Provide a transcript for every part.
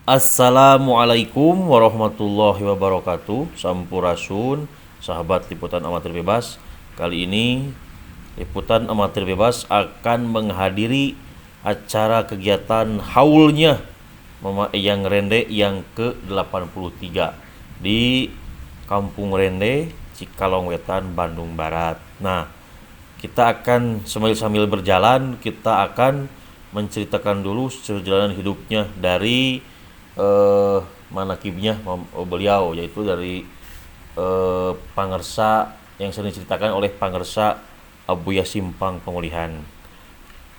Assalamualaikum warahmatullahi wabarakatuh. Sampurasun, sahabat liputan amatir bebas. Kali ini liputan amatir bebas akan menghadiri acara kegiatan haulnya Mama Eyang Rende yang ke-83 di Kampung Rende, Cikalong Wetan, Bandung Barat. Nah, kita akan sambil berjalan, kita akan menceritakan dulu perjalanan hidupnya dari manakibnya beliau, yaitu dari pangersa yang sering diceritakan oleh pangersa Abuya Simpang Pemulihan.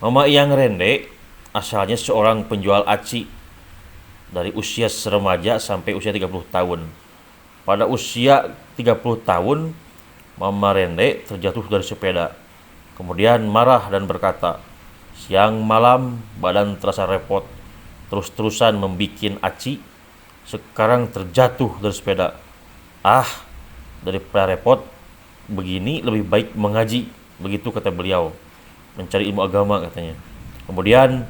Mama Eyang Rende asalnya seorang penjual aci dari usia remaja sampai usia 30 tahun. Pada usia 30 tahun, Mama Rende terjatuh dari sepeda. Kemudian marah dan berkata, "Siang malam badan terasa repot, terus-terusan membikin aci, sekarang terjatuh dari sepeda. Daripada repot begini lebih baik mengaji." Begitu kata beliau, mencari ilmu agama katanya. Kemudian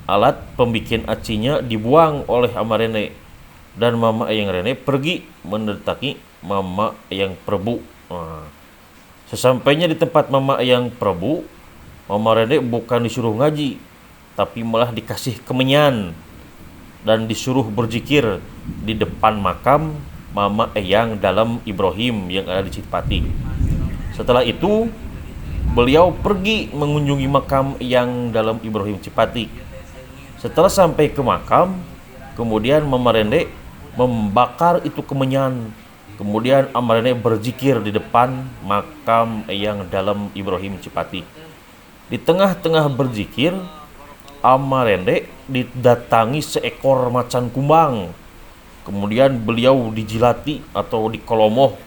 alat pembikin acinya dibuang oleh Ama Rende dan Mama Eyang Rende pergi mendatangi Mama Eyang Prabu. Sesampainya di tempat Mama Eyang Prabu, Mama Rende bukan disuruh ngaji, tapi malah dikasih kemenyan dan disuruh berzikir di depan makam Mama Eyang Dalam Ibrahim yang ada di Cipati. Setelah itu, beliau pergi mengunjungi makam Eyang Dalam Ibrahim Cipati. Setelah sampai ke makam, kemudian Mama Rende membakar itu kemenyan. Kemudian Ama Rende berzikir di depan makam Eyang Dalam Ibrahim Cipati. Di tengah-tengah berzikir, Ama Rende didatangi seekor macan kumbang. Kemudian beliau dijilati atau dikolomoh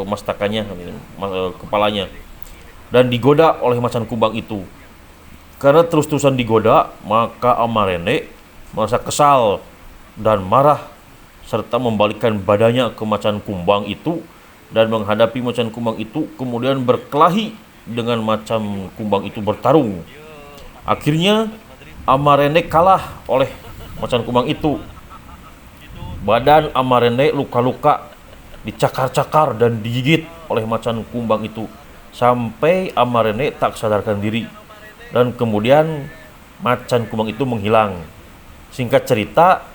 mastakannya, kepalanya, dan digoda oleh macan kumbang itu. Karena terus-terusan digoda, maka Ama Rende merasa kesal dan marah serta membalikkan badannya ke macan kumbang itu dan menghadapi macan kumbang itu, kemudian berkelahi dengan macan kumbang itu, bertarung. Akhirnya Ama Rende kalah oleh macan kumbang itu. Badan Ama Rende luka-luka, dicakar-cakar dan digigit oleh macan kumbang itu sampai Ama Rende tak sadarkan diri, dan kemudian macan kumbang itu menghilang. Singkat cerita,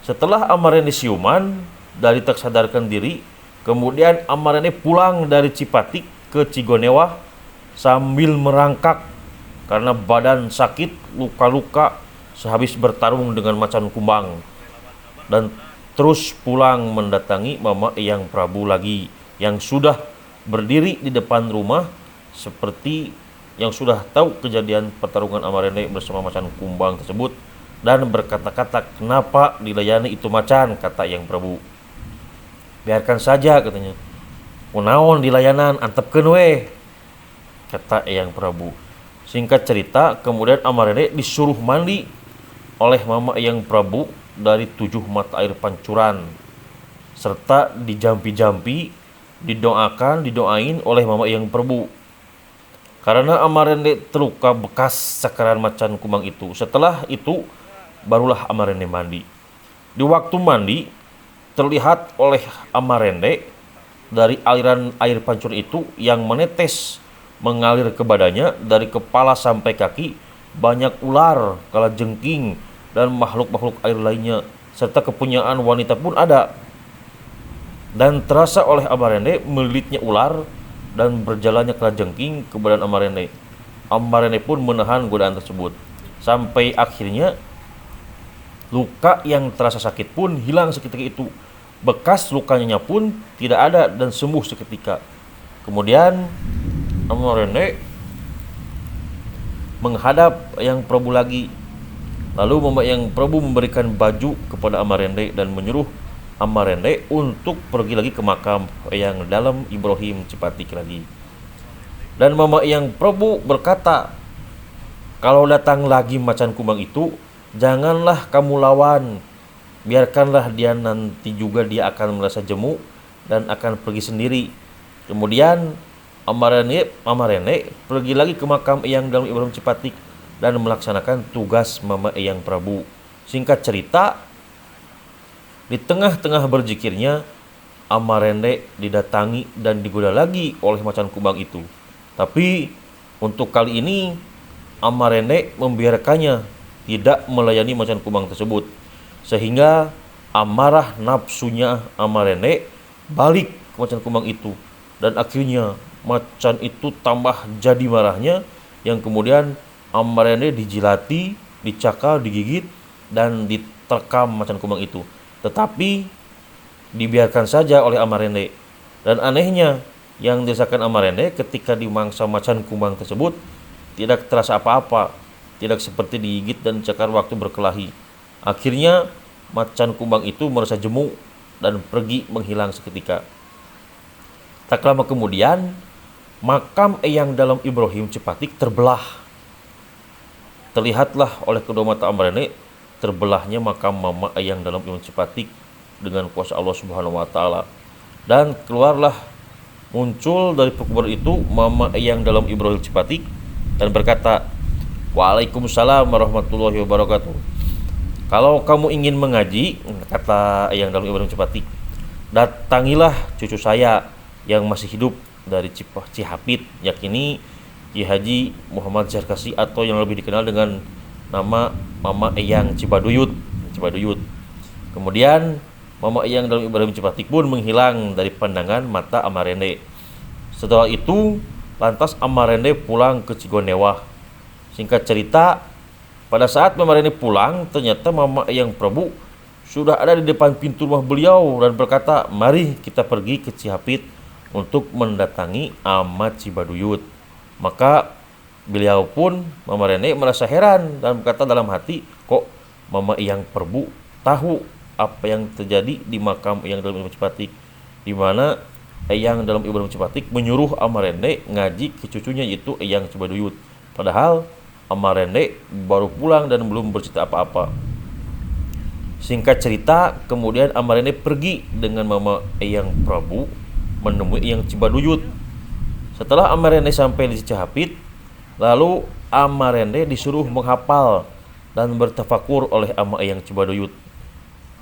setelah Ama Rende siuman dari tak sadarkan diri, kemudian Ama Rende pulang dari Cipati ke Cigonewah sambil merangkak karena badan sakit, luka-luka sehabis bertarung dengan macan kumbang, dan terus pulang mendatangi Mama Eyang Prabu lagi yang sudah berdiri di depan rumah seperti yang sudah tahu kejadian pertarungan Ama Rende bersama macan kumbang tersebut, dan berkata-kata, "Kenapa dilayani itu macan?" kata Eyang Prabu. "Biarkan saja," katanya. "Kunaon dilayanan, antepkeun we," kata Eyang Prabu. Singkat cerita, kemudian Ama Rende disuruh mandi oleh Mama Eyang Prabu dari 7 mata air pancuran, serta dijampi-jampi, didoain oleh Mama Eyang Prabu. Karena Ama Rende terluka bekas cakaran macan kumbang itu. Setelah itu, barulah Ama Rende mandi. Di waktu mandi, terlihat oleh Ama Rende dari aliran air pancuran itu yang menetes mengalir ke badannya dari kepala sampai kaki, banyak ular, kalajengking, dan makhluk-makhluk air lainnya, serta kepunyaan wanita pun ada. Dan terasa oleh Ama Rende melilitnya ular dan berjalannya kalajengking ke badan Ama Rende. Ama Rende pun menahan godaan tersebut sampai akhirnya luka yang terasa sakit pun hilang seketika itu. Bekas lukanya pun tidak ada dan sembuh seketika. Kemudian Ama Rende menghadap Eyang Prabu lagi. Lalu Mama Eyang Prabu memberikan baju kepada Ama Rende dan menyuruh Ama Rende untuk pergi lagi ke makam Eyang Dalam Ibrahim Cipati lagi. Dan Mama Eyang Prabu berkata, "Kalau datang lagi macan kumbang itu, janganlah kamu lawan. Biarkanlah dia, nanti juga dia akan merasa jemu dan akan pergi sendiri." Kemudian Ama Rende pergi lagi ke makam Eyang Dalam Ibrahim Cipati dan melaksanakan tugas Mama Eyang Prabu. Singkat cerita, Di tengah-tengah berzikirnya, Amarende didatangi dan digoda lagi oleh macan kumbang itu. Tapi untuk kali ini Amarende membiarkannya tidak melayani macan kumbang tersebut, sehingga amarah nafsunya Amarende balik ke macan kumbang itu, dan akhirnya macan itu tambah jadi marahnya, yang kemudian Amarende dijilati, dicakal, digigit, dan diterkam macan kumbang itu. Tetapi dibiarkan saja oleh Amarende. Dan anehnya, yang dirasakan Amarende ketika dimangsa macan kumbang tersebut tidak terasa apa-apa, tidak seperti digigit dan dicakar waktu berkelahi. Akhirnya macan kumbang itu merasa jemu dan pergi menghilang seketika. Tak lama kemudian, makam Eyang Dalam Ibrahim Cepatik terbelah. Terlihatlah oleh kedua mata Amarende terbelahnya makam Mama Eyang Dalam Ibrahim Cepatik dengan kuasa Allah Subhanahu wa taala. Dan keluarlah, muncul dari kubur itu Mama Eyang Dalam Ibrahim Cepatik dan berkata, "Waalaikumsalam warahmatullahi wabarakatuh. Kalau kamu ingin mengaji," kata Eyang Dalam Ibrahim Cepatik, "datangilah cucu saya yang masih hidup dari Cihapit, yakni Ki Haji Muhammad Zarkasi, atau yang lebih dikenal dengan nama Mama Eyang Cibaduyut." Kemudian Mama Eyang Dalam Ibrahim Cepatik pun menghilang dari pandangan mata Amarende. Setelah itu, lantas Amarende pulang ke Cigonewah. Singkat cerita, pada saat Amarende pulang, ternyata Mama Eyang Prabu sudah ada di depan pintu rumah beliau dan berkata, "Mari kita pergi ke Cihapit untuk mendatangi Amat Cibaduyut." Maka beliau pun, Amarende, merasa heran dan berkata dalam hati, kok Mama Eyang Prabu tahu apa yang terjadi di makam Eyang Dalam Ibrahim Cepatik, di mana Eyang Dalam Ibrahim Cepatik menyuruh Amarende ngaji ke cucunya, yaitu Eyang Cibaduyut. Padahal Amarende baru pulang dan belum bercerita apa-apa. Singkat cerita, kemudian Amarende pergi dengan Mama Eyang Prabu menemui Eyang Cibaduyut. Setelah Amarende sampai di Cihapit, lalu Amarende disuruh menghafal dan bertafakur oleh Ama Eyang Cibaduyut.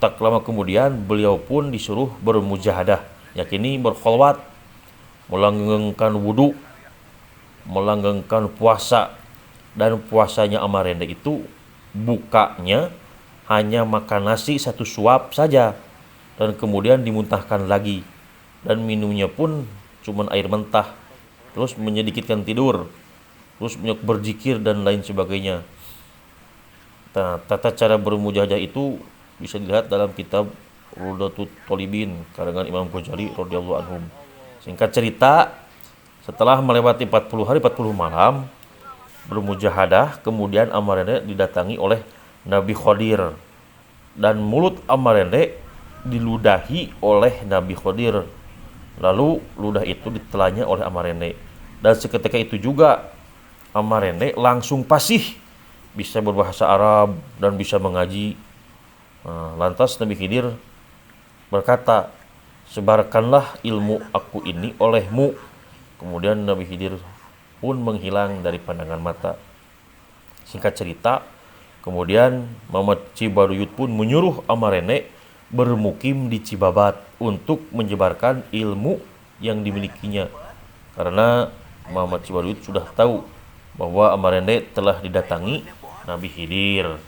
Tak lama kemudian beliau pun disuruh bermujahadah, yakni berkholwat, melanggengkan wudu, melanggengkan puasa. Dan puasanya Amarende itu bukanya hanya makan nasi satu suap saja, dan kemudian dimuntahkan lagi, dan minumnya pun cuma air mentah, terus menyedikitkan tidur, terus berzikir dan lain sebagainya. Nah, tata cara bermujahadah itu bisa dilihat dalam kitab Rudatut Tholibin karangan Imam Ghazali radhiyallahu anhum. Singkat cerita, setelah melewati 40 hari 40 malam bermujahadah, kemudian Amarende didatangi oleh Nabi Khodir, dan mulut Amarende diludahi oleh Nabi Khodir. Lalu ludah itu ditelannya oleh Amarende, dan seketika itu juga Amarende langsung fasih, bisa berbahasa Arab dan bisa mengaji. Lantas Nabi Khidir berkata, "Sebarkanlah ilmu aku ini olehmu." Kemudian Nabi Khidir pun menghilang dari pandangan mata. Singkat cerita, kemudian Muhammad Cibaduyut pun menyuruh Amarende bermukim di Cibabat untuk menyebarkan ilmu yang dimilikinya, karena Muhammad Cibaduyut sudah tahu bahwa Amarende telah didatangi Nabi Khidir.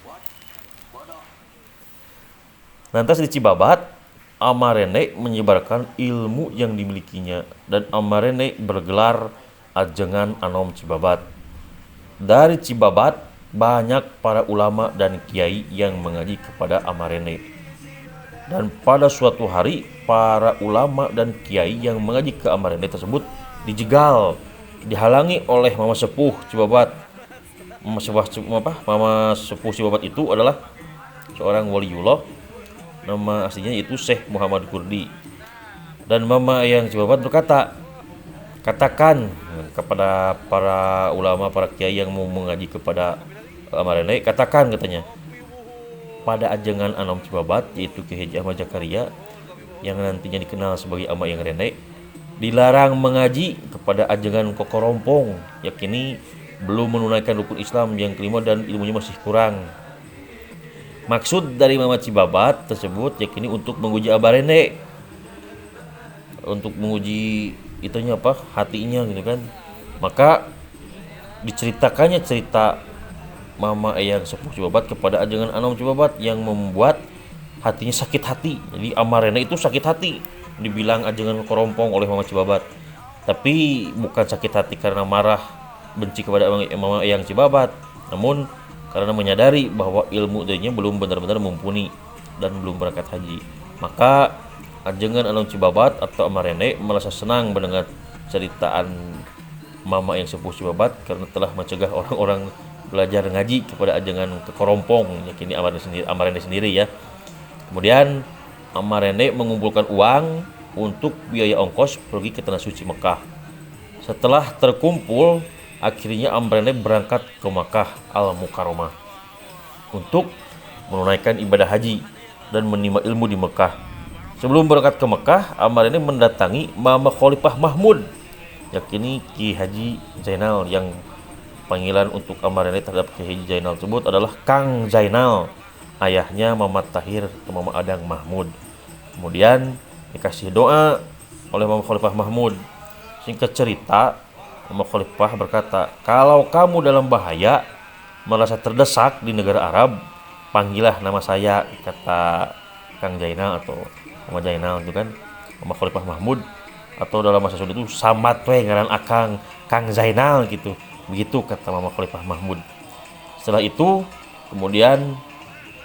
Lantas di Cibabat, Amarende menyebarkan ilmu yang dimilikinya, dan Amarende bergelar Ajengan Anom Cibabat. Dari Cibabat, banyak para ulama dan kiai yang mengaji kepada Amarende. Dan pada suatu hari, para ulama dan kiai yang mengaji ke Amarende tersebut dijegal, dihalangi oleh Mama Sepuh Cibabat. Mama Sepuh Cibabat itu adalah seorang waliullah, nama aslinya yaitu Syekh Muhammad Kurdi. Dan Mama Eyang Cibabat berkata, "Katakan kepada para ulama, para kiai yang mau mengaji kepada Amarende, katakan," katanya, "pada Ajengan Anom Cibabat, yaitu Ki Haji Ahmad Zakaria yang nantinya dikenal sebagai Ama Eyang Rende, dilarang mengaji kepada Ajengan Kokorompong, yakni belum menunaikan rukun Islam yang kelima dan ilmunya masih kurang. Maksud dari Mama Cibabat tersebut yakini untuk menguji Abah Rene, untuk menguji itunya apa hatinya gitu kan. Maka diceritakannya cerita Mama Eyang Sepuh Cibabat kepada ajengan Anom Cibabat yang membuat hatinya sakit hati. Jadi Amarena itu sakit hati dibilang ajengan korompong oleh Mama Cibabat, tapi bukan sakit hati karena marah benci kepada Mama Eyang Cibabat, namun karena menyadari bahwa ilmu dirinya belum benar-benar mumpuni dan belum berangkat haji. Maka ajengan Anom Cibabat atau Amarene merasa senang mendengar ceritaan Mama Eyang Sepuh Cibabat karena telah mencegah orang-orang belajar ngaji kepada ajengan kekorompong, yakini Amarene sendiri ya. Kemudian Amarene mengumpulkan uang untuk biaya ongkos pergi ke Tanah Suci Mekah. Setelah terkumpul, akhirnya Amarene berangkat ke Makkah Al-Mukarramah untuk menunaikan ibadah haji dan menimba ilmu di Mekah. Sebelum berangkat ke Mekah, Amarene mendatangi Mama Khalifah Mahmud, yakini Ki Haji Zainal, yang panggilan untuk Amarene terhadap Ki Haji Zainal tersebut adalah Kang Zainal, ayahnya Mama Tahir atau Mama Adang Mahmud. Kemudian dikasih doa oleh Mama Khalifah Mahmud. Singkat cerita, Mama Khalifah berkata, kalau kamu dalam bahaya, merasa terdesak di negara Arab, panggillah nama saya, kata Kang Zainal atau Mama Zainal itu kan, Mama Khalifah Mahmud, atau dalam masa Sunda itu sambat we ngaran akang Kang Zainal gitu. Begitu kata Mama Khalifah Mahmud. Setelah itu, kemudian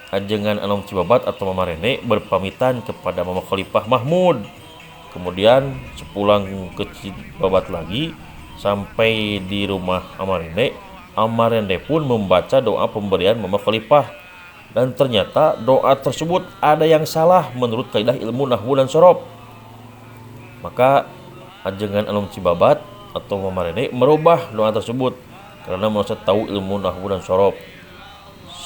ajengan Anom Cibabat atau Mama Rene berpamitan kepada Mama Khalifah Mahmud. Kemudian sepulang ke Cibabat lagi, sampai di rumah Amarene pun membaca doa pemberian Mama Khalifah, dan ternyata doa tersebut ada yang salah menurut kaidah ilmu nahwu dan sorof. Maka ajengan Anom Cibabat atau Mama Rene merubah doa tersebut karena merasa tahu ilmu nahwu dan sorof.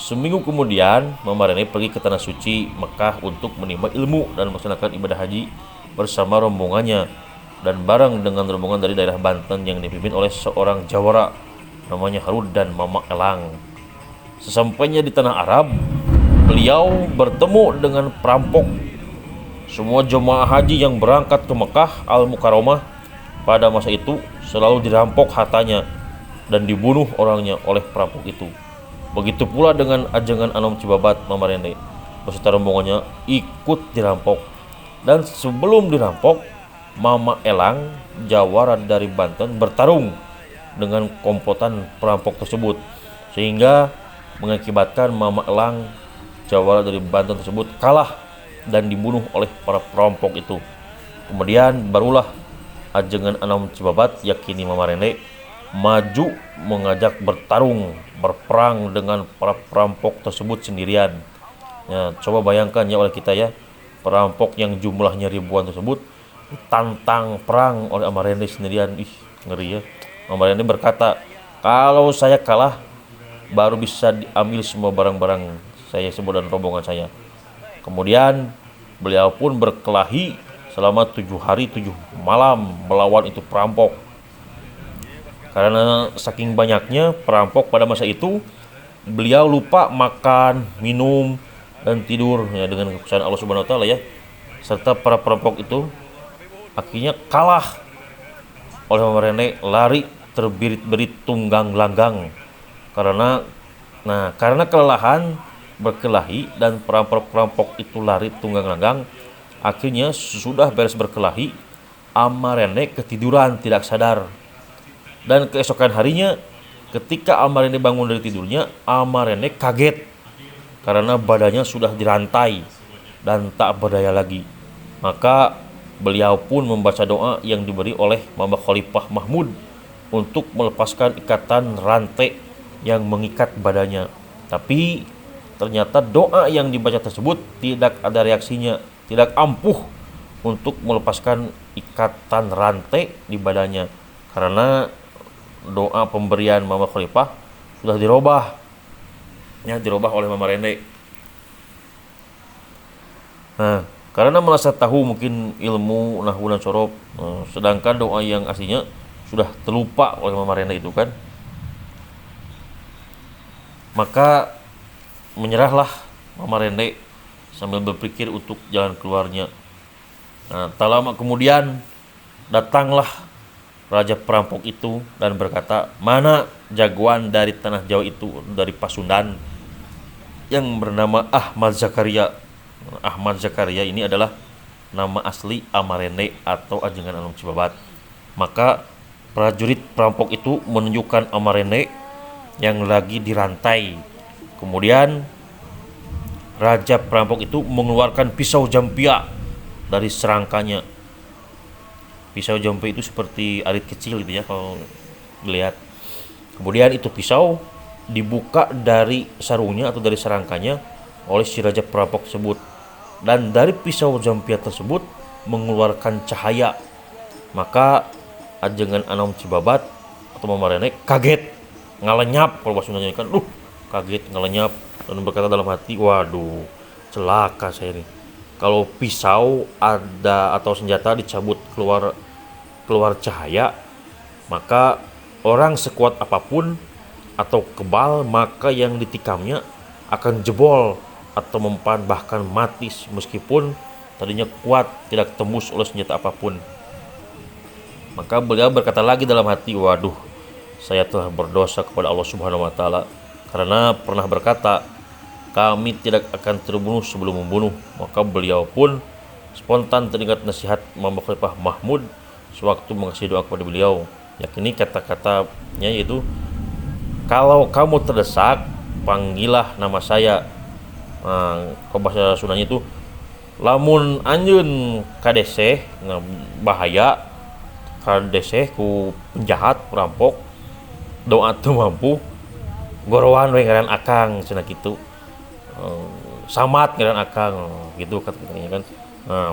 Seminggu kemudian Mama Rene pergi ke Tanah Suci Mekah untuk menimba ilmu dan melaksanakan ibadah haji bersama rombongannya dan bareng dengan rombongan dari daerah Banten yang dipimpin oleh seorang jawara namanya Harud dan Mama Elang. Sesampainya di tanah Arab, beliau bertemu dengan perampok. Semua jemaah haji yang berangkat ke Mekah Al-Mukarramah pada masa itu selalu dirampok hartanya dan dibunuh orangnya oleh perampok itu. Begitu pula dengan ajengan Anom Cibabat Mama Rene beserta rombongannya ikut dirampok. Dan sebelum dirampok, Mama Elang, jawara dari Banten, bertarung dengan komplotan perampok tersebut, sehingga mengakibatkan Mama Elang, jawara dari Banten tersebut, kalah dan dibunuh oleh para perampok itu. Kemudian barulah ajengan Anom Cibabat, yakini Mama Rene, maju mengajak berperang dengan para perampok tersebut sendirian. Ya, coba bayangkan ya oleh kita ya, perampok yang jumlahnya ribuan tersebut ditantang perang oleh Amarene sendirian. Ih, ngeri ya. Amarene berkata, kalau saya kalah baru bisa diambil semua barang-barang saya semua dan rombongan saya. Kemudian beliau pun berkelahi selama 7 hari 7 malam melawan itu perampok. Karena saking banyaknya perampok pada masa itu, beliau lupa makan, minum, dan tidur ya, dengan keputusan Allah Subhanahu wa taala ya. Serta para perampok itu akhirnya kalah oleh Mama Rene, lari terbirit-birit tunggang langgang karena kelelahan berkelahi dan perampok itu lari tunggang langgang. Akhirnya sudah beres berkelahi, Amarene ketiduran tidak sadar. Dan keesokan harinya ketika Amarene bangun dari tidurnya, Amarene kaget karena badannya sudah dirantai dan tak berdaya lagi. Maka beliau pun membaca doa yang diberi oleh Mama Khalifah Mahmud untuk melepaskan ikatan rantai yang mengikat badannya. Tapi ternyata doa yang dibaca tersebut tidak ada reaksinya, tidak ampuh untuk melepaskan ikatan rantai di badannya, karena doa pemberian Mama Khalifah sudah dirubah oleh Mama Rene. Nah, karena merasa tahu mungkin ilmu nahwu dan sorof, sedangkan doa yang aslinya sudah terlupa oleh Mama Rene itu kan, maka menyerahlah Mama Rene sambil berpikir untuk jalan keluarnya. Nah, tak lama kemudian datanglah raja perampok itu dan berkata, mana jagoan dari tanah Jawa itu, dari Pasundan, yang bernama Ahmad Zakaria. Ahmad Zakaria ini adalah nama asli Amarene atau Ajengan Anom Cibabat. Maka prajurit perampok itu menunjukkan Amarene yang lagi dirantai. Kemudian raja perampok itu mengeluarkan pisau jampia dari serangkanya. Pisau jampia itu seperti arit kecil gitu ya kalau dilihat. Kemudian itu pisau dibuka dari sarungnya atau dari serangkanya oleh si raja perampok tersebut, dan dari pisau jampia tersebut mengeluarkan cahaya. Maka Ajengan Anom Cibabat atau Mama Rene kaget, ngalenyap kalau bahasa Sundanya kan, kaget ngalenyap dan berkata dalam hati, waduh, celaka saya ini. Kalau pisau ada atau senjata dicabut keluar cahaya, maka orang sekuat apapun atau kebal, maka yang ditikamnya akan jebol atau mempan bahkan mati meskipun tadinya kuat, tidak tembus oleh senjata apapun. Maka beliau berkata lagi dalam hati, waduh, saya telah berdosa kepada Allah Subhanahu wa taala karena pernah berkata, kami tidak akan terbunuh sebelum membunuh. Maka beliau pun spontan teringat nasihat Muhammad Khalifah Mahmud sewaktu mengasih doa kepada beliau, yakni kata-katanya yaitu, kalau kamu terdesak, panggillah nama saya. Kalau bahasa Sundanya itu, lamun anjeun kadeseh bahaya, kadeseh ku penjahat perampok, doa teu mampu, gorowan we ngaran akang cenah kitu. Samat ngaran akang gitu katanya kan.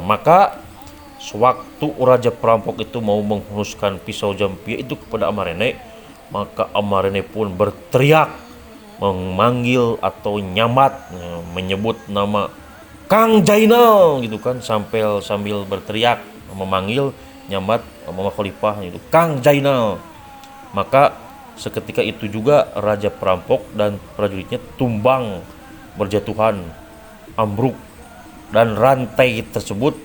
Maka sewaktu raja perampok itu mau menghunuskan pisau jampia itu kepada Amarene, maka Amarene pun berteriak memanggil atau nyamat, menyebut nama Kang Jainal gitu kan, sambil berteriak memanggil nyamat Muhammad Khalifah itu Kang Jainal. Maka seketika itu juga raja perampok dan prajuritnya tumbang berjatuhan, ambruk, dan rantai tersebut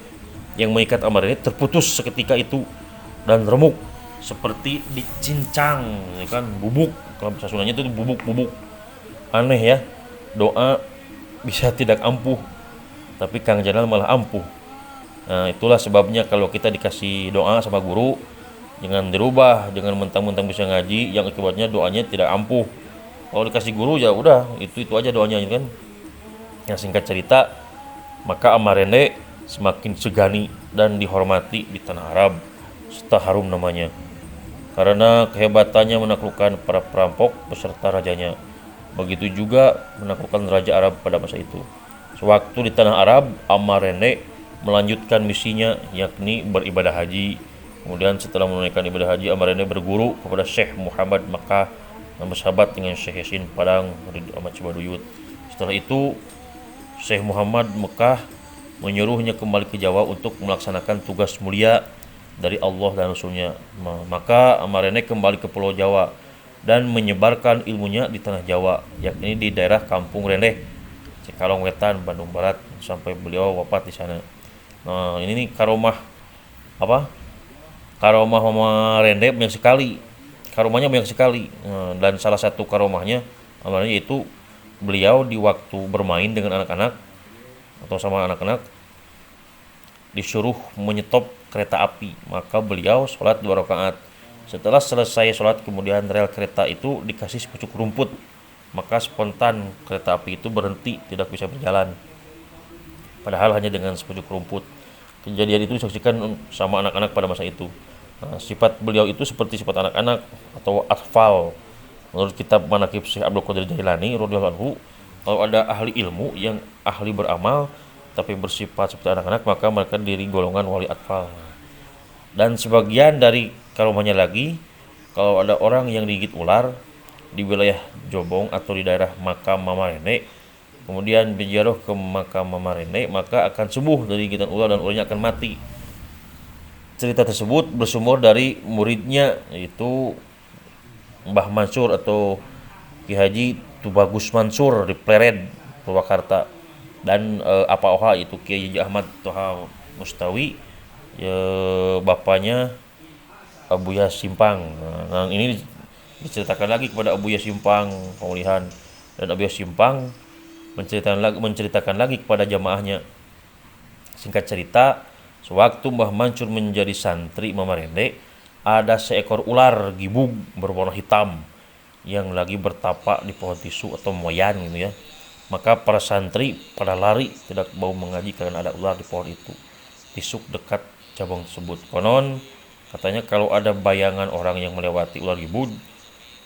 yang mengikat Amarene terputus seketika itu dan remuk seperti dicincang, ya kan, bubuk. Kalau bahasa Sundanya itu bubuk-bubuk. Aneh ya, doa bisa tidak ampuh, tapi Kang Jainal malah ampuh. Nah, itulah sebabnya kalau kita dikasih doa sama guru, jangan dirubah, jangan mentang-mentang bisa ngaji yang akibatnya doanya tidak ampuh. Kalau dikasih guru ya udah, itu aja doanya kan. Yang singkat cerita, maka Amarene semakin segani dan dihormati di tanah Arab serta harum namanya karena kehebatannya menaklukkan para perampok beserta rajanya. Begitu juga menaklukkan raja Arab pada masa itu. Sewaktu di tanah Arab, Amarene melanjutkan misinya, yakni beribadah haji. Kemudian setelah menunaikan ibadah haji, Amarene berguru kepada Syekh Muhammad Makkah dan bersahabat dengan Syekh Yasin Padang Ridho Ahmad Cibaduyut. Setelah itu Syekh Muhammad Makkah menyuruhnya kembali ke Jawa untuk melaksanakan tugas mulia dari Allah dan Rasulnya. Maka Amarene kembali ke Pulau Jawa dan menyebarkan ilmunya di tanah Jawa, yakni di daerah Kampung Rendeh, Cikalong Wetan, Bandung Barat, sampai beliau wafat di sana. Nah, ini nih karomah Mama Rende banyak sekali. Karomahnya banyak sekali. Dan salah satu karomahnya yaitu beliau di waktu bermain dengan anak-anak atau sama anak-anak disuruh menyetop kereta api, maka beliau sholat 2 rakaat. Setelah selesai sholat, kemudian rel kereta itu dikasih sepucuk rumput, maka spontan kereta api itu berhenti, tidak bisa berjalan, padahal hanya dengan sepucuk rumput. Kejadian itu disaksikan sama anak-anak pada masa itu. Nah, sifat beliau itu seperti sifat anak-anak atau atfal. Menurut kitab Manaqib Syekh Abdul Qadir Jailani radhiyallahu anhu, kalau ada ahli ilmu yang ahli beramal tapi bersifat seperti anak-anak, maka mereka diri golongan wali atfal. Dan sebagian dari karomahnya lagi, kalau ada orang yang digigit ular di wilayah Jobong atau di daerah makam Mama Rene, kemudian berziarah ke makam Mama Rene, maka akan sembuh dari gigitan ular dan ularnya akan mati. Cerita tersebut bersumber dari muridnya, yaitu Mbah Mansur atau Ki Haji Tubagus Mansur di Plered, Purwakarta. dan apa oha itu Kiai Haji Ahmad Toha Mustawi, ya, bapaknya Abuya Simpang. Nah, ini diceritakan lagi kepada Abuya Simpang pemulihan, dan Abuya Simpang menceritakan lagi kepada jamaahnya. Singkat cerita, sewaktu Mbah Mansur menjadi santri Mamarende, ada seekor ular gibug berwarna hitam yang lagi bertapa di pohon tisu atau moyan gitu ya. Maka para santri pada lari tidak mau mengaji karena ada ular di pohon itu. Tisuk dekat cabang tersebut. Konon katanya kalau ada bayangan orang yang melewati ular gibug,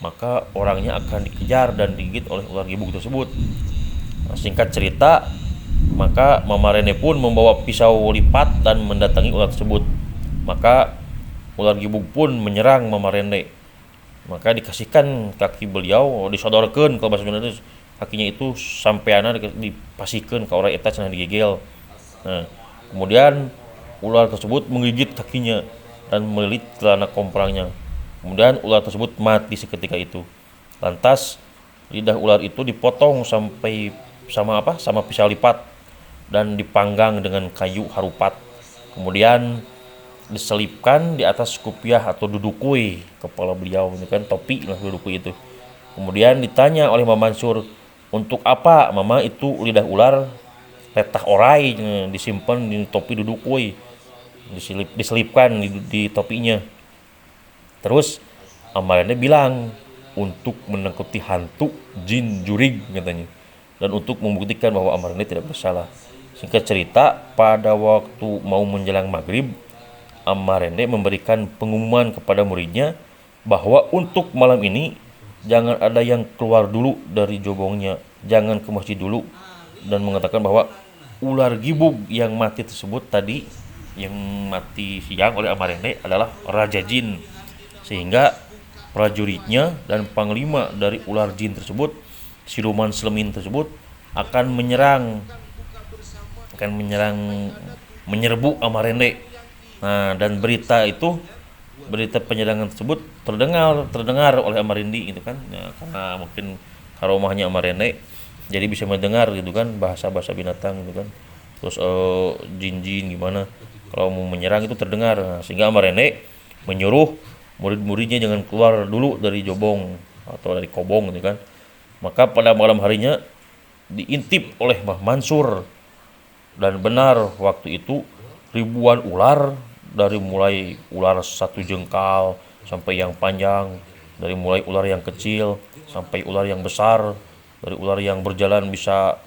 maka orangnya akan dikejar dan digigit oleh ular gibug tersebut. Nah, singkat cerita, maka Mama Rene pun membawa pisau lipat dan mendatangi ular tersebut. Maka ular gibug pun menyerang Mama Rene. Maka dikasihkan kaki beliau, disodorkan kalau bahasa Sunda itu kakinya itu sampeana dipasihkan ke orang eta cenah digigel. Nah, kemudian ular tersebut menggigit kakinya dan melilit celana komprangnya. Kemudian ular tersebut mati seketika itu. Lantas lidah ular itu dipotong sampai sama pisau lipat dan dipanggang dengan kayu harupat. Kemudian diselipkan di atas kupiah atau dudukui kepala beliau, ini kan topi lah dudukui itu. Kemudian ditanya oleh Mama Mansur, untuk apa Mama itu lidah ular letah orai disimpan di topi dudukui, diselipkan di topinya. Terus Amarende bilang untuk menangkuti hantu jin jurig katanya, dan untuk membuktikan bahwa Amarende tidak bersalah. Singkat cerita, pada waktu mau menjelang maghrib, Amarende memberikan pengumuman kepada muridnya bahwa untuk malam ini jangan ada yang keluar dulu dari jobongnya, jangan ke masjid dulu, dan mengatakan bahwa ular gibug yang mati tersebut tadi, yang mati siang oleh Amarende adalah Raja Jin, sehingga prajuritnya dan panglima dari ular jin tersebut, siluman Slemin tersebut akan menyerbu Amarende. Nah, dan berita penyerangan tersebut terdengar oleh Amarindi gitu kan. Ya, karena mungkin karomahnya Amarende jadi bisa mendengar gitu kan bahasa-bahasa binatang gitu kan. Terus jin-jin gimana kalau mau menyerang itu terdengar. Nah, sehingga Amarende menyuruh murid-muridnya jangan keluar dulu dari jobong atau dari kobong gitu kan. Maka pada malam harinya diintip oleh Mbah Mansur, dan benar waktu itu ribuan ular, dari mulai ular satu jengkal sampai yang panjang, dari mulai ular yang kecil sampai ular yang besar, dari ular yang berjalan bisa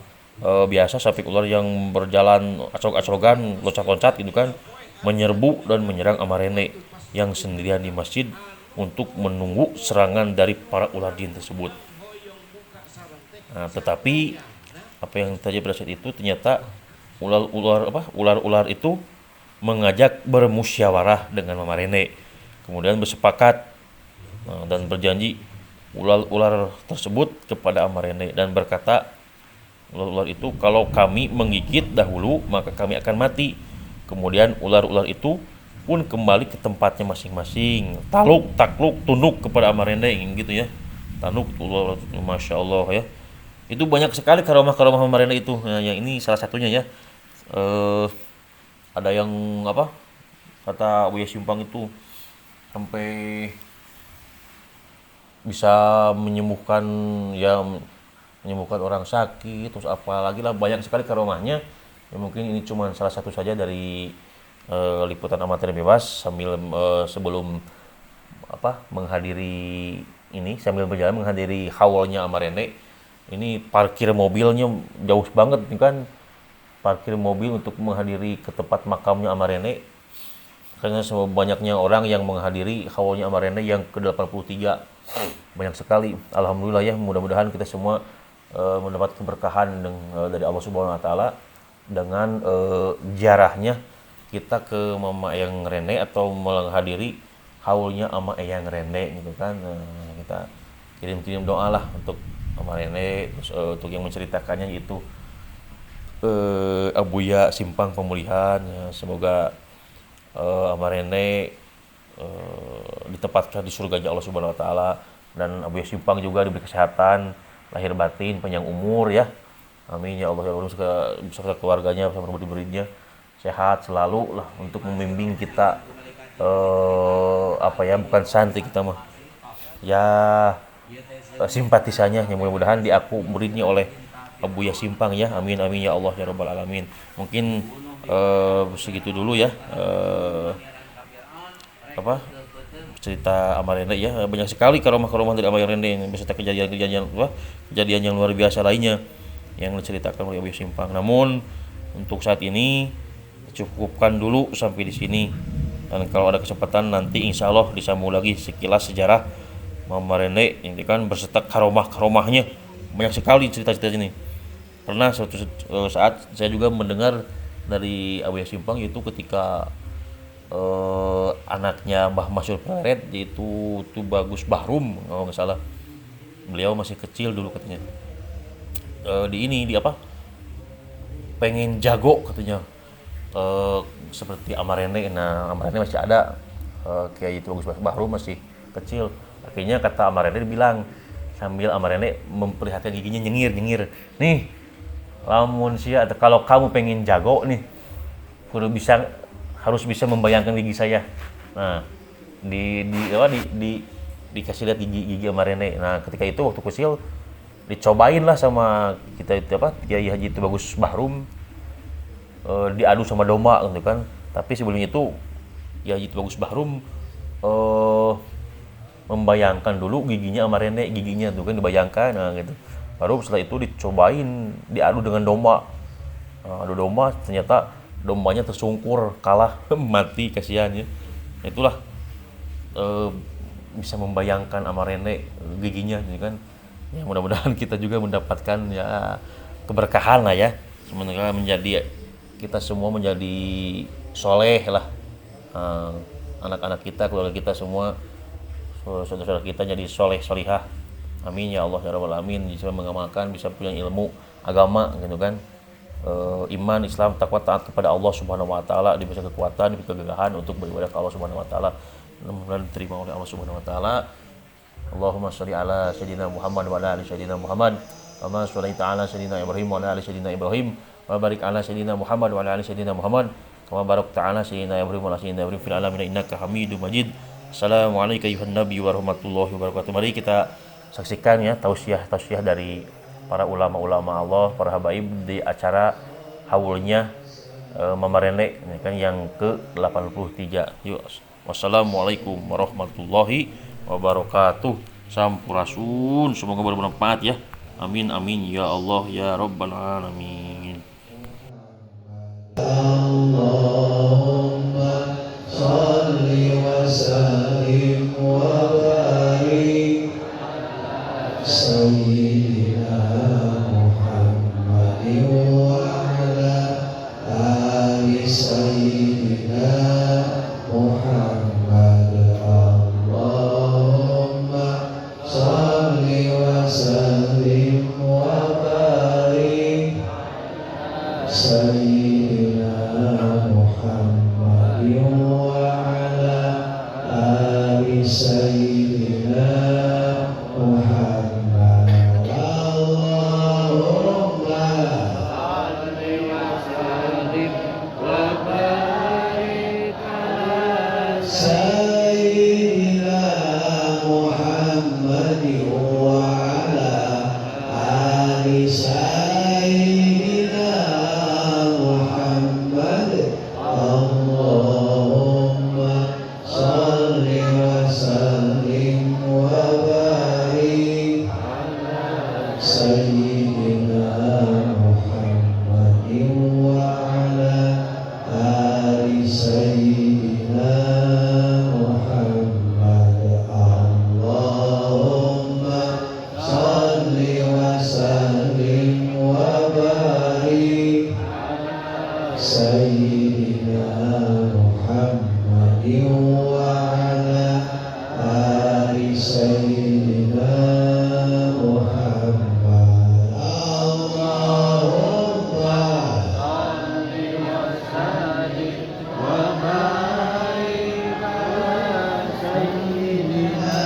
biasa sampai ular yang berjalan acrog-acrogan, loncat-loncat gitu kan, menyerbu dan menyerang Amarene yang sendirian di masjid untuk menunggu serangan dari para ular jin tersebut. Nah, tetapi apa yang terjadi pada saat itu, ternyata ular-ular itu mengajak bermusyawarah dengan Mama Rene, kemudian bersepakat dan berjanji ular-ular tersebut kepada Mama Rene, dan berkata ular-ular itu, kalau kami menggigit dahulu maka kami akan mati. Kemudian ular-ular itu pun kembali ke tempatnya masing-masing, takluk tunduk kepada Mama Rene gitu ya. Tunduk ular, masya Allah ya. Itu banyak sekali karomah-karomah Mama Rene itu. Nah, yang ini salah satunya ya. Ada yang kata Buya Simpang itu sampai bisa menyembuhkan orang sakit, terus apalagi lah banyak sekali karomahnya. Ya, mungkin ini cuma salah satu saja dari liputan amatir bebas sebelum sambil berjalan menghadiri haulnya Amarende. Ini parkir mobilnya jauh banget nih kan, parkir mobil untuk menghadiri ke tempat makamnya Amarene, karena banyaknya orang yang menghadiri haulnya Amarene yang ke-83. Banyak sekali. Alhamdulillah ya, mudah-mudahan kita semua mendapat keberkahan dari Allah Subhanahu wa taala dengan ziarahnya kita ke Mama Eyang Rene atau menghadiri haulnya Ama Eyang Rene gitu kan. Kita kirim doa lah untuk Mama Rene, terus untuk yang menceritakannya itu Abuya Simpang pemulihan ya, semoga Amarene ditempatkan di surganya Allah Subhanahu wa taala, dan Abuya Simpang juga diberi kesehatan lahir batin, panjang umur ya, Amin ya Allah ya Allah, beserta keluarganya bersama murid-muridnya sehat selalu lah untuk membimbing kita, apa ya, bukan santri kita mah ya, simpatisannya yang mudah-mudahan diaku muridnya oleh Abu Ya Simpang ya. Amin amin ya Allah ya rabbal alamin. Mungkin segitu dulu ya, apa, cerita Amarende ya. Banyak sekali karomah-karomah dari Amarende beserta kejadian-kejadian apa, kejadian yang luar biasa lainnya yang diceritakan oleh Abu Ya Simpang. Namun untuk saat ini cukupkan dulu sampai di sini, dan kalau ada kesempatan nanti insya Allah disambung lagi sekilas sejarah Mama Rene ini kan berserta karomah-karomahnya. Banyak sekali cerita-cerita ini. Pernah suatu saat saya juga mendengar dari Abu Ya Simpang, yaitu ketika anaknya Mbah Masyur Pleret, yaitu Bagus Bahrum kalau nggak salah, beliau masih kecil dulu katanya, di apa, pengen jago katanya, seperti Amarene. Nah Amarene masih ada, kayak itu Bagus Bahrum masih kecil. Akhirnya kata Amarene bilang sambil Amarene memperlihatkan giginya, nyengir, nih lamun sia, kalau kamu pengen jago nih harus bisa membayangkan gigi saya. Nah dikasih lihat gigi Amarene. Nah ketika itu waktu kecil dicobain lah sama kita itu apa, Kiai Haji itu Bagus Bahrum, diadu sama domba gitu kan. Tapi sebelumnya itu Kiai itu Bagus Bahrum membayangkan dulu giginya Amarene, giginya tuh kan dibayangkan, nah gitu. Baru setelah itu dicobain diadu dengan domba. Adu domba, ternyata dombanya tersungkur, kalah, mati kasihannya. Itulah, bisa membayangkan Amarene giginya gitu kan. Ya mudah-mudahan kita juga mendapatkan ya keberkahan lah ya. Semoga menjadi kita semua menjadi soleh lah. Anak-anak kita, keluarga kita semua, saudara-saudara kita jadi soleh solihah. Amin ya Allah ya rabbal alamin. Bisa mengamalkan, bisa punya ilmu agama gitu kan, iman, Islam, takwa, taat kepada Allah Subhanahu wa taala, diberi kekuatan, diberi kegagahan untuk beribadah kepada Allah Subhanahu wa taala. Mudah-mudahan diterima oleh Allah Subhanahu wa taala. Allahumma shalli ala sayyidina Muhammad wa ala ali sayyidina Muhammad. Kama shallaita ala sayyidina Ibrahim wa ala ali sayyidina Ibrahim. Wa barik ala sayyidina Muhammad wa ala ali sayyidina Muhammad. Kama barakta ala sayyidina Ibrahim wa ala sayyidina Ibrahim fil alamin innaka Hamidum Majid. Assalamualaikum warahmatullahi wabarakatuh. Mari kita saksikan ya tausiah dari para ulama-ulama Allah, para habaib di acara haulnya Mama Rene ini kan yang ke-83. Yuk, wassalamualaikum warahmatullahi wabarakatuh. Sampurasun, semoga bermanfaat ya. Amin amin ya Allah ya rabbal alamin. Allahumma shalli wa sallim wa barik sayyidina Muhammadin wa ala ali sayyidina Muhammad. Allahumma shalli wa sallim wa barik sayyidina Muhammadin wa ala ali sayyidina Muhammad. Allahumma shalli wa sallim wa barik ala sayyidina Muhammadin wa ala ali sayyidina Muhammad. Allahumma shalli wa sallim wa barik sayyidina Muhammadin wa ala ali sayyidina Muhammad. Allahumma shalli wa sallim wa barik sayyidina Muhammadin wa ala ali sayyidina Muhammad. Allahumma shalli wa sallim wa barik ala sayyidina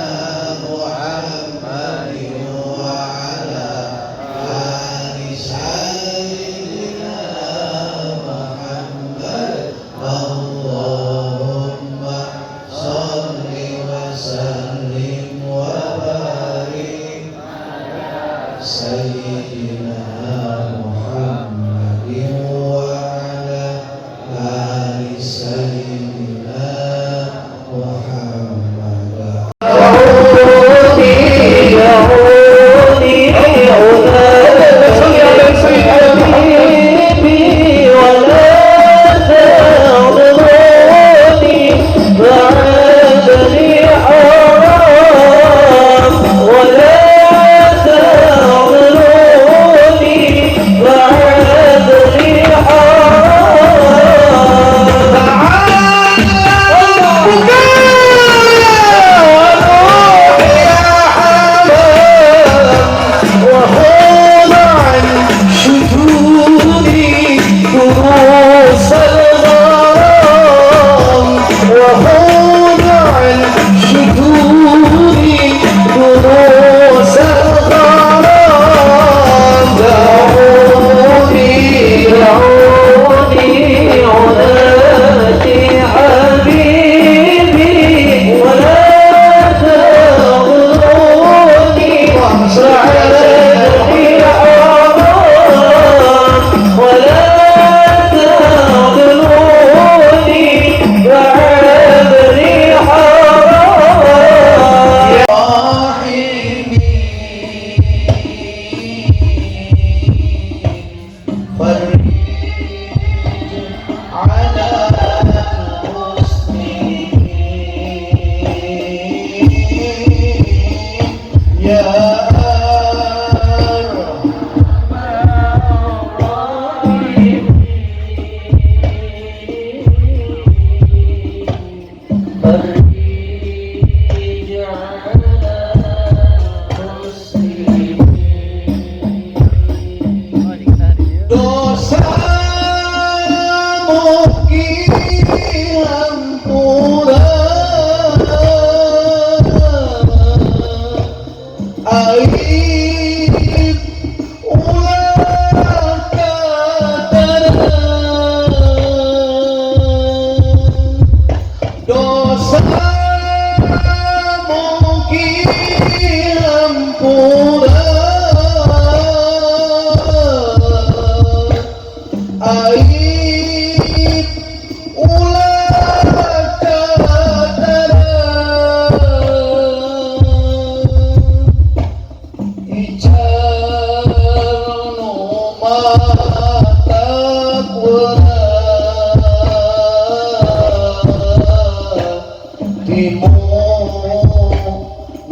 Muhammadin wa ala ali sayyidina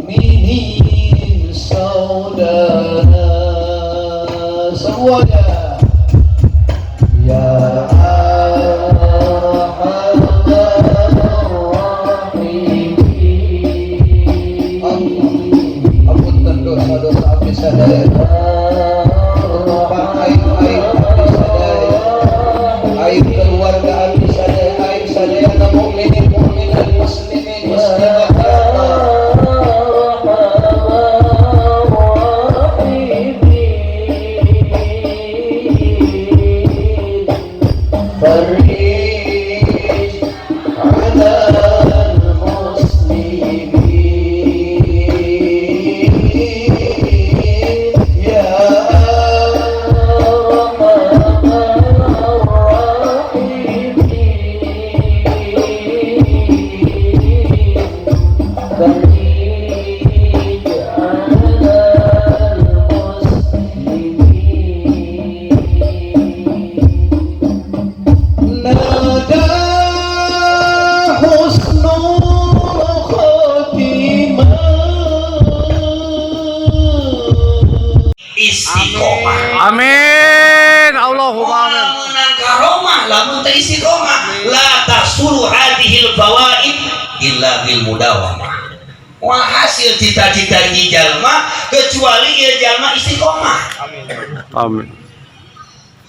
Minin saudara semuanya ya ampun dosa-dosa abdi sadaya rupa aib-aib abdi sadaya aib keluarga abdi sadaya aib sadaya mukminin mukminat muslimin muslimat istiqomah. Amin. Allahumma amin. Menang karomah lamun teu istiqomah la tasulu hadhil fawaid illa bil mudawamah. Wah hasil cita-cita di jalma kecuali ieu jalma istiqomah. Amin.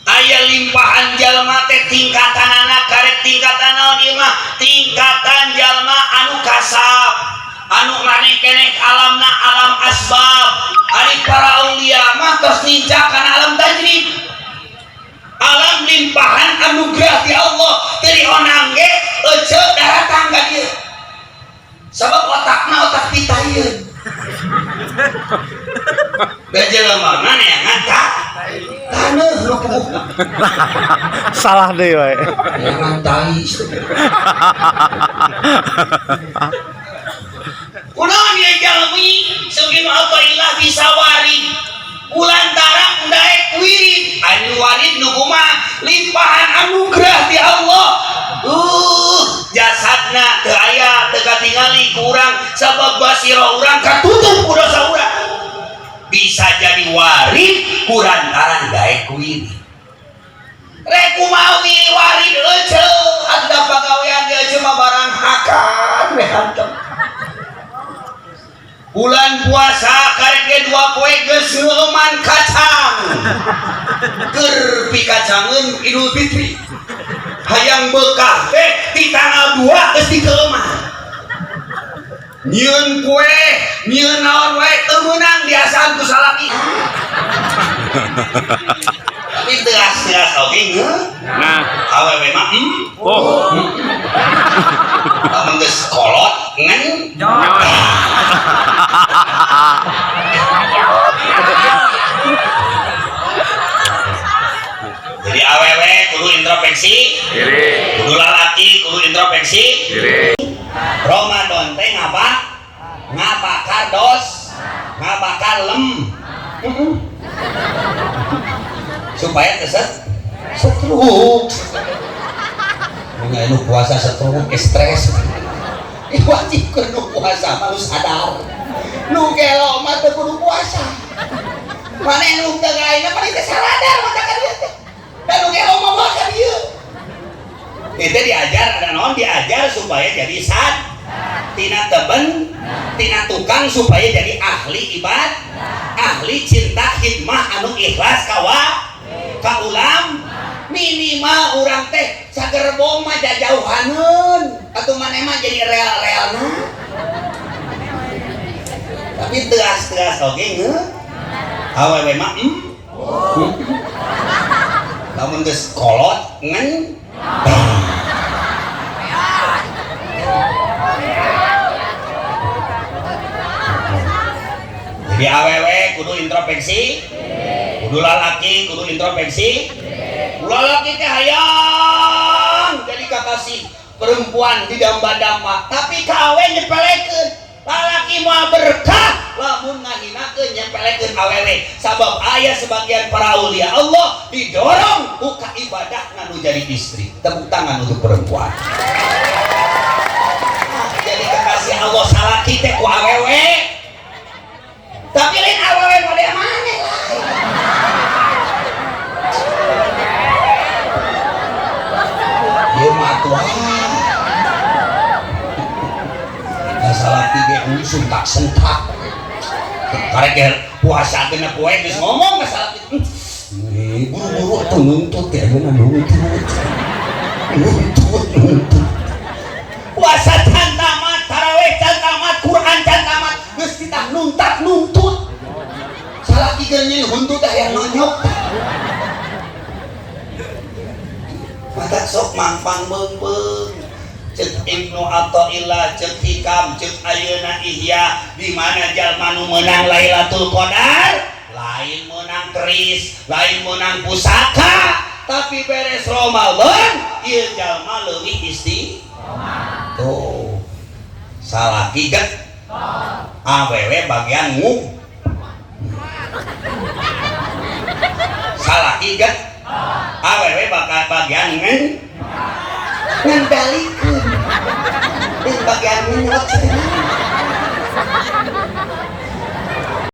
Aya limpahan jalma teh tingkatanana karek tingkatan naon ieu mah tingkatan jalma anu kasab anu maneh keneh alamna alam asbab ari para aulia mah tos nincak kana alam tajrib alam limpahan anugerah ti Allah teu onang ge ece daratang ka dieu sabab otakna otak pitayun da jelema mana yang ngata taneuh rukuh Salah deh wae. yang tai kunaon dia jalmi sugih Allah bisa warid ulantarang daek wirid anu warid nu kumaha limpahan anugerah ti Allah jasadna teu aya teu katingali ku urang sabab basira urang katutup ku dosa urang bisa jadi warid kurantaran daek wirid rek kumaha warid ece ada pagawean dia cuma barang hakan we hantem bulan puasa karek 2 poe geus ngeuman kacang keur pikacangeun Idul Fitri hayang bekah teh di tanggal 2 geus dikeumah nyieun kue nyieun naon wae teu meunang biasaan ku salaki tapi teras oge Nah, awewe mah oh. lamun geus kolot ngan jadi awewe kudu introspeksi diri kudu lalaki kudu introspeksi diri Ramadan teh ngabakar dos ngabakar lem supaya setruk nu puasa setruk stres wajib kudu puasa malu sadar nu gelo mah teu kudu puasa maneh nu teu gaina maneh teh sadar mata ka dieu teh dan nu gelo mah moal ka dieu itu diajar ada naon diajar supaya jadi sad tina teben tina tukang supaya jadi ahli ibad ahli cinta hikmah anu ikhlas ka ulam minimal urang teh sagerbong mah jauhaneun atuh maneh mah jadi real-realna tapi teas-teas oge awewe mah lamun geus kolot ngan jadi awewe kudu introspeksi. Ulah laki teh hayang jadi kakasih perempuan di damba-damba, tapi kawe nyepelekeun. Lalaki mah berkah lamun ngahinakeun nyepelekeun awewe. Sabab aya sebagian para aulia Allah didorong buka ibadah nganu jadi istri. Tepuk tangan untuk perempuan. Jadi kekasih Allah salaki teh ku awewe. Tapi lain awewe model mana lah. Ieu mah atuh. Salah tiga unsur tak sentak karek puasa kena poe geus ngomong masalah itu buru-buru atuh nuntut teh nuntut puasa can tamat tarawih can tamat Quran can tamat geus ditah nuntut salah tiga nyeun huntut dah yang nonyok mata sok mampang beung cek Ibnu Athaillah, cek Hikam, cek ayeuna Ihya, di mana jalma nu meunang Lailatul Qadar, lain meunang keris, lain meunang pusaka, tapi beres Ramadan, ieu jalma leuwih istiqomah. Tuh. Salaki gak? Awewe bagian nguk. Salaki gak? Awewe bakal bagian ngendali